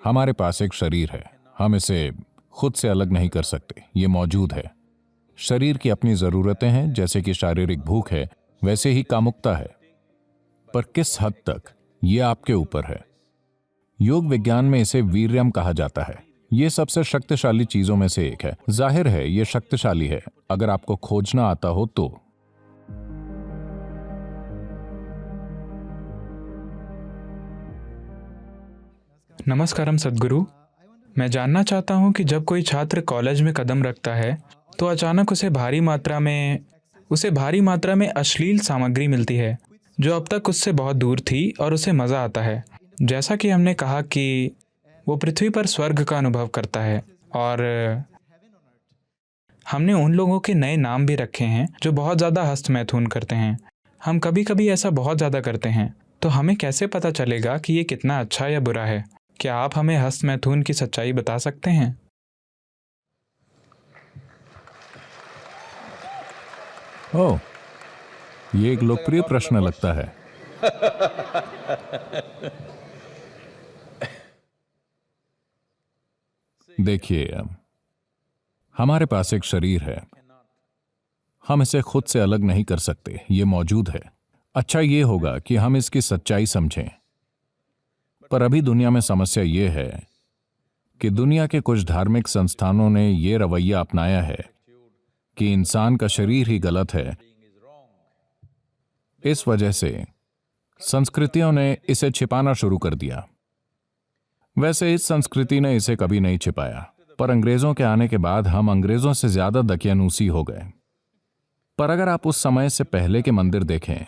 हमारे पास एक शरीर है, हम इसे खुद से अलग नहीं कर सकते, ये मौजूद है। शरीर की अपनी जरूरतें हैं, जैसे कि शारीरिक भूख है, वैसे ही कामुकता है। पर किस हद तक, ये आपके ऊपर है। योग विज्ञान में इसे वीर्यम कहा जाता है। ये सबसे शक्तिशाली चीजों में से एक है। जाहिर है ये शक्तिशाली है, अगर आपको खोजना आता हो तो। नमस्कारम सद्गुरु। मैं जानना चाहता हूँ कि जब कोई छात्र कॉलेज में कदम रखता है तो अचानक उसे भारी मात्रा में अश्लील सामग्री मिलती है जो अब तक उससे बहुत दूर थी, और उसे मज़ा आता है। जैसा कि हमने कहा कि वो पृथ्वी पर स्वर्ग का अनुभव करता है, और हमने उन लोगों के नए नाम भी रखे हैं जो बहुत ज़्यादा हस्तमैथुन करते हैं। हम कभी कभी ऐसा बहुत ज़्यादा करते हैं, तो हमें कैसे पता चलेगा कि ये कितना अच्छा या बुरा है? क्या आप हमें हस्तमैथुन की सच्चाई बता सकते हैं? ओह, ये एक लोकप्रिय प्रश्न लगता है। देखिए, हमारे पास एक शरीर है, हम इसे खुद से अलग नहीं कर सकते, ये मौजूद है। अच्छा ये होगा कि हम इसकी सच्चाई समझें। पर अभी दुनिया में समस्या ये है कि दुनिया के कुछ धार्मिक संस्थानों ने यह रवैया अपनाया है कि इंसान का शरीर ही गलत है। इस वजह से संस्कृतियों ने इसे छिपाना शुरू कर दिया। वैसे इस संस्कृति ने इसे कभी नहीं छिपाया, पर अंग्रेजों के आने के बाद हम अंग्रेजों से ज्यादा दकियानूसी हो गए। पर अगर आप उस समय से पहले के मंदिर देखें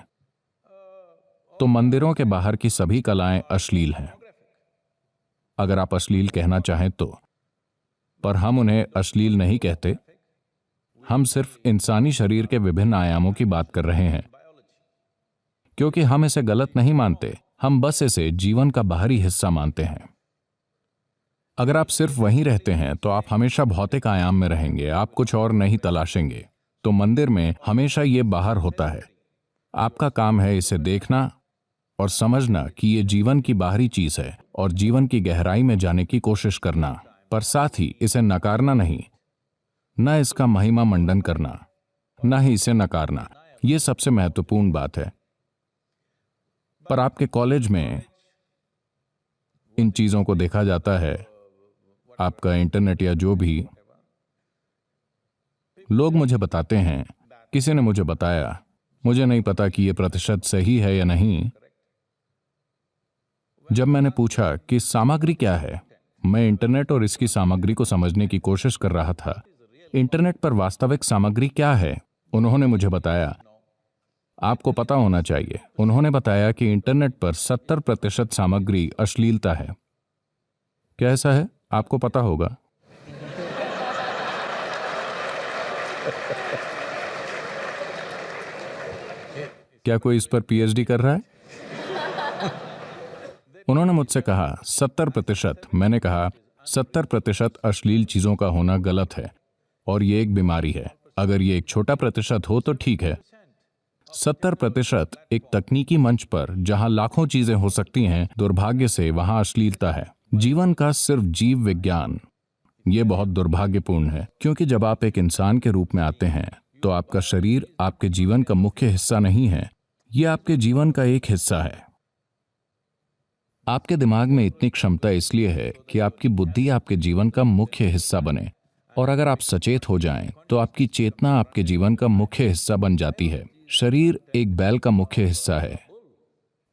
तो मंदिरों के बाहर की सभी कलाएं अश्लील हैं, अगर आप अश्लील कहना चाहें तो। पर हम उन्हें अश्लील नहीं कहते, हम सिर्फ इंसानी शरीर के विभिन्न आयामों की बात कर रहे हैं। क्योंकि हम इसे गलत नहीं मानते, हम बस इसे जीवन का बाहरी हिस्सा मानते हैं। अगर आप सिर्फ वहीं रहते हैं तो आप हमेशा भौतिक आयाम में रहेंगे, आप कुछ और नहीं तलाशेंगे। तो मंदिर में हमेशा ये बाहर होता है। आपका काम है इसे देखना और समझना कि ये जीवन की बाहरी चीज है और जीवन की गहराई में जाने की कोशिश करना, पर साथ ही इसे नकारना नहीं, न इसका महिमा मंडन करना, न ही इसे नकारना। यह सबसे महत्वपूर्ण बात है। पर आपके कॉलेज में इन चीजों को देखा जाता है, आपका इंटरनेट या जो भी। लोग मुझे बताते हैं, किसी ने मुझे बताया, मुझे नहीं पता कि यह प्रतिशत सही है या नहीं। जब मैंने पूछा कि सामग्री क्या है, मैं इंटरनेट और इसकी सामग्री को समझने की कोशिश कर रहा था। इंटरनेट पर वास्तविक सामग्री क्या है? उन्होंने मुझे बताया, आपको पता होना चाहिए। उन्होंने बताया कि इंटरनेट पर 70% सामग्री अश्लीलता है। क्या ऐसा है? आपको पता होगा। क्या कोई इस पर पीएचडी कर रहा है? उन्होंने मुझसे कहा 70%। मैंने कहा 70% अश्लील चीजों का होना गलत है और ये एक बीमारी है। अगर ये एक छोटा प्रतिशत हो तो ठीक है। 70% एक तकनीकी मंच पर जहां लाखों चीजें हो सकती हैं, दुर्भाग्य से वहां अश्लीलता है। जीवन का सिर्फ जीव विज्ञान, ये बहुत दुर्भाग्यपूर्ण है। क्योंकि जब आप एक इंसान के रूप में आते हैं तो आपका शरीर आपके जीवन का मुख्य हिस्सा नहीं है, यह आपके जीवन का एक हिस्सा है। आपके दिमाग में इतनी क्षमता इसलिए है कि आपकी बुद्धि आपके जीवन का मुख्य हिस्सा बने, और अगर आप सचेत हो जाएं तो आपकी चेतना आपके जीवन का मुख्य हिस्सा बन जाती है। शरीर एक बैल का मुख्य हिस्सा है,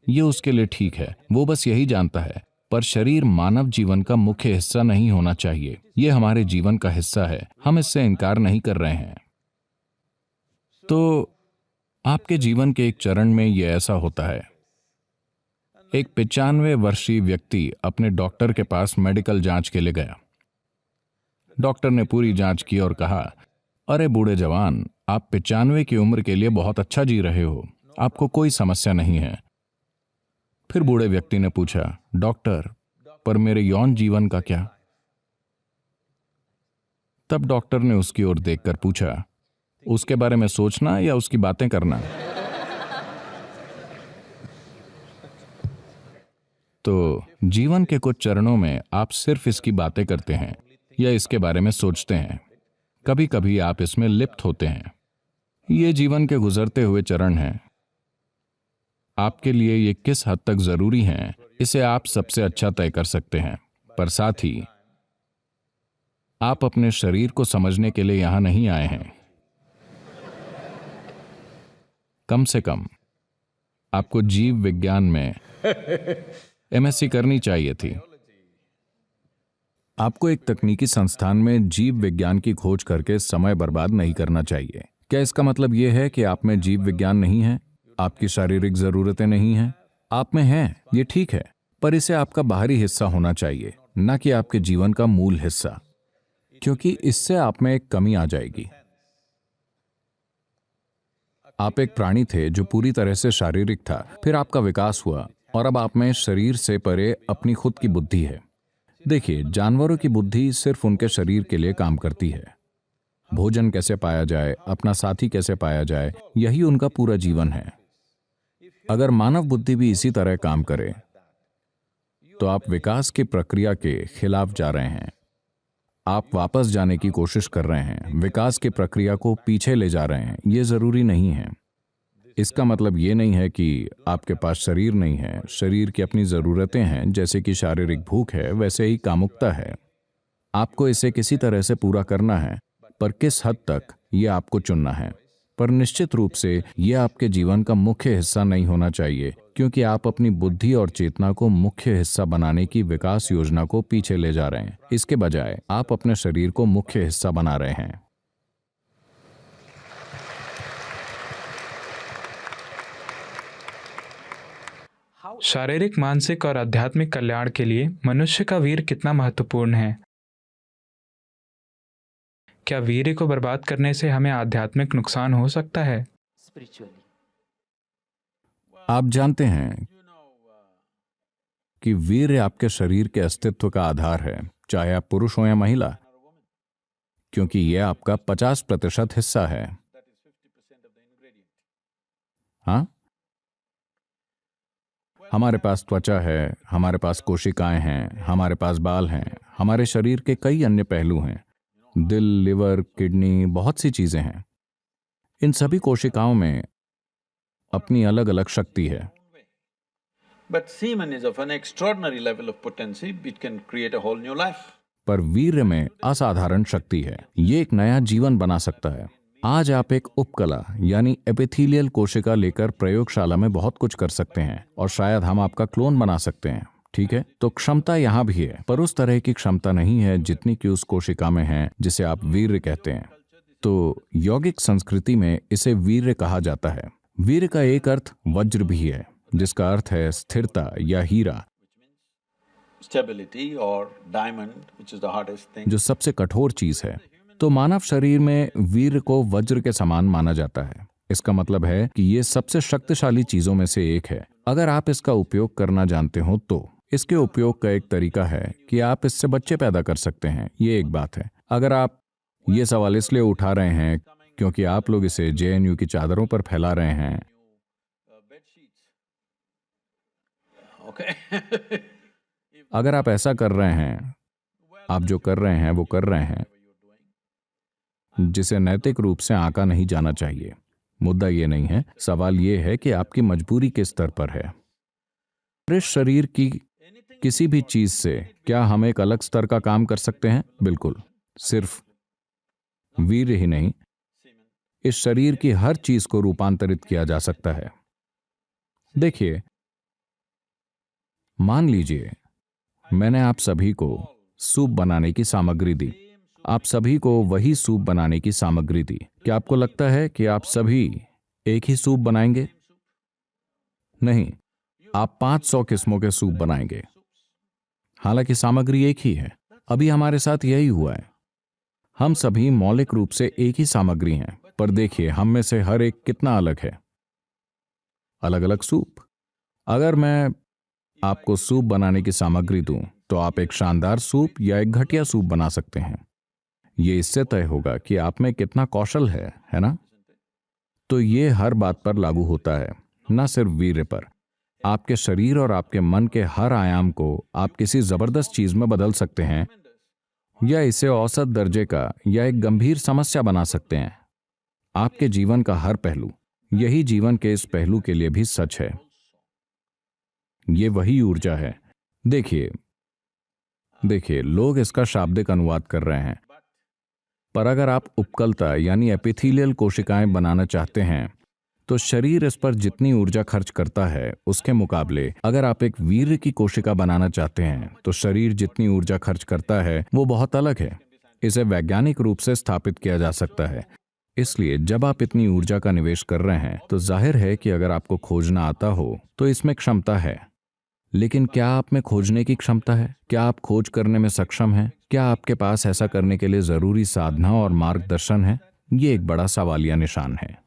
ये उसके लिए ठीक है, वो बस यही जानता है। पर शरीर मानव जीवन का मुख्य हिस्सा नहीं होना चाहिए। ये हमारे जीवन का हिस्सा है, हम इससे इनकार नहीं कर रहे हैं। तो आपके जीवन के एक चरण में यह ऐसा होता है। एक 95 वर्षीय व्यक्ति अपने डॉक्टर के पास मेडिकल जांच के लिए गया। डॉक्टर ने पूरी जांच की और कहा, अरे बूढ़े जवान, आप 95 की उम्र के लिए बहुत अच्छा जी रहे हो, आपको कोई समस्या नहीं है। फिर बूढ़े व्यक्ति ने पूछा, डॉक्टर, पर मेरे यौन जीवन का क्या? तब डॉक्टर ने उसकी ओर देखकर पूछा, उसके बारे में सोचना या उसकी बातें करना? तो जीवन के कुछ चरणों में आप सिर्फ इसकी बातें करते हैं या इसके बारे में सोचते हैं। कभी कभी आप इसमें लिप्त होते हैं। ये जीवन के गुजरते हुए चरण हैं। आपके लिए ये किस हद तक जरूरी हैं, इसे आप सबसे अच्छा तय कर सकते हैं। पर साथ ही आप अपने शरीर को समझने के लिए यहां नहीं आए हैं। कम से कम आपको जीव विज्ञान में एमएससी करनी चाहिए थी। आपको एक तकनीकी संस्थान में जीव विज्ञान की खोज करके समय बर्बाद नहीं करना चाहिए। क्या इसका मतलब यह है कि आप में जीव विज्ञान नहीं है, आपकी शारीरिक जरूरतें नहीं हैं? आप में हैं, ये ठीक है, पर इसे आपका बाहरी हिस्सा होना चाहिए, न कि आपके जीवन का मूल हिस्सा, क्योंकि इससे आप में एक कमी आ जाएगी। आप एक प्राणी थे जो पूरी तरह से शारीरिक था, फिर आपका विकास हुआ और अब आप में शरीर से परे अपनी खुद की बुद्धि है। देखिए, जानवरों की बुद्धि सिर्फ उनके शरीर के लिए काम करती है। भोजन कैसे पाया जाए, अपना साथी कैसे पाया जाए, यही उनका पूरा जीवन है। अगर मानव बुद्धि भी इसी तरह काम करे तो आप विकास की प्रक्रिया के खिलाफ जा रहे हैं। आप वापस जाने की कोशिश कर रहे हैं, विकास की प्रक्रिया को पीछे ले जा रहे हैं। यह जरूरी नहीं है। इसका मतलब यह नहीं है कि आपके पास शरीर नहीं है। शरीर की अपनी जरूरतें हैं, जैसे कि शारीरिक भूख है, वैसे ही कामुकता है। आपको इसे किसी तरह से पूरा करना है, पर किस हद तक यह आपको चुनना है। पर निश्चित रूप से यह आपके जीवन का मुख्य हिस्सा नहीं होना चाहिए, क्योंकि आप अपनी बुद्धि और चेतना को मुख्य हिस्सा बनाने की विकास योजना को पीछे ले जा रहे हैं। इसके बजाय आप अपने शरीर को मुख्य हिस्सा बना रहे हैं। शारीरिक, मानसिक और आध्यात्मिक कल्याण के लिए मनुष्य का वीर कितना महत्वपूर्ण है? क्या वीर्य को बर्बाद करने से हमें आध्यात्मिक नुकसान हो सकता है? आप जानते हैं कि वीर्य आपके शरीर के अस्तित्व का आधार है, चाहे आप पुरुष हो या महिला, क्योंकि यह आपका 50% हिस्सा है। हाँ, हमारे पास त्वचा है, हमारे पास कोशिकाएं हैं, हमारे पास बाल हैं, हमारे शरीर के कई अन्य पहलू हैं, दिल, लिवर, किडनी, बहुत सी चीजें हैं। इन सभी कोशिकाओं में अपनी अलग अलग शक्ति है। But semen is of an extraordinary level of potency, it can create a whole new life. पर वीर्य में असाधारण शक्ति है। ये एक नया जीवन बना सकता है। आज आप एक उपकला यानी एपिथेलियल कोशिका लेकर प्रयोगशाला में बहुत कुछ कर सकते हैं, और शायद हम आपका क्लोन बना सकते हैं। ठीक है, तो क्षमता यहां भी है, पर उस तरह की क्षमता नहीं है जितनी कि उस कोशिका में है जिसे आप वीर्य कहते हैं। तो यौगिक संस्कृति में इसे वीर्य कहा जाता है। वीर्य का एक अर्थ वज्र भी है, जिसका अर्थ है स्थिरता या हीरा, Stability or diamond, which is the hardest thing. जो सबसे कठोर चीज है। तो मानव शरीर में वीर्य को वज्र के समान माना जाता है। इसका मतलब है कि ये सबसे शक्तिशाली चीजों में से एक है। अगर आप इसका उपयोग करना जानते हो तो इसके उपयोग का एक तरीका है कि आप इससे बच्चे पैदा कर सकते हैं। ये एक बात है। अगर आप ये सवाल इसलिए उठा रहे हैं क्योंकि आप लोग इसे जेएनयू की चादरों पर फैला रहे हैं, Okay. अगर आप ऐसा कर रहे हैं, आप जो कर रहे हैं वो कर रहे हैं, जिसे नैतिक रूप से आंका नहीं जाना चाहिए। मुद्दा ये नहीं है, सवाल ये है कि आपकी मजबूरी किस स्तर पर है। इस शरीर की किसी भी चीज से क्या हम एक अलग स्तर का काम कर सकते हैं? बिल्कुल। सिर्फ वीर्य ही नहीं, इस शरीर की हर चीज को रूपांतरित किया जा सकता है। देखिए, मान लीजिए मैंने आप सभी को सूप बनाने की सामग्री दी। आप सभी को वही सूप बनाने की सामग्री दी। क्या आपको लगता है कि आप सभी एक ही सूप बनाएंगे? नहीं, आप 500 किस्मों के सूप बनाएंगे, हालांकि सामग्री एक ही है। अभी हमारे साथ यही हुआ है। हम सभी मौलिक रूप से एक ही सामग्री हैं, पर देखिए हम में से हर एक कितना अलग है। अलग अलग सूप। अगर मैं आपको सूप बनाने की सामग्री दूं, तो आप एक शानदार सूप या एक घटिया सूप बना सकते हैं। यह इससे तय होगा कि आप में कितना कौशल है ना? तो यह हर बात पर लागू होता है, न सिर्फ वीर्य पर। आपके शरीर और आपके मन के हर आयाम को आप किसी जबरदस्त चीज में बदल सकते हैं, या इसे औसत दर्जे का या एक गंभीर समस्या बना सकते हैं। आपके जीवन का हर पहलू, यही जीवन के इस पहलू के लिए भी सच है। ये वही ऊर्जा है। देखिए, लोग इसका शाब्दिक अनुवाद कर रहे हैं, पर अगर आप उपकलता यानी एपिथेलियल कोशिकाएं बनाना चाहते हैं तो शरीर इस पर जितनी ऊर्जा खर्च करता है उसके मुकाबले अगर आप एक वीर्य की कोशिका बनाना चाहते हैं तो शरीर जितनी ऊर्जा खर्च करता है वो बहुत अलग है। इसे वैज्ञानिक रूप से स्थापित किया जा सकता है। इसलिए जब आप इतनी ऊर्जा का निवेश कर रहे हैं तो जाहिर है कि अगर आपको खोजना आता हो तो इसमें क्षमता है। लेकिन क्या आप में खोजने की क्षमता है? क्या आप खोज करने में सक्षम हैं? क्या आपके पास ऐसा करने के लिए जरूरी साधना और मार्गदर्शन है? ये एक बड़ा सवालिया निशान है।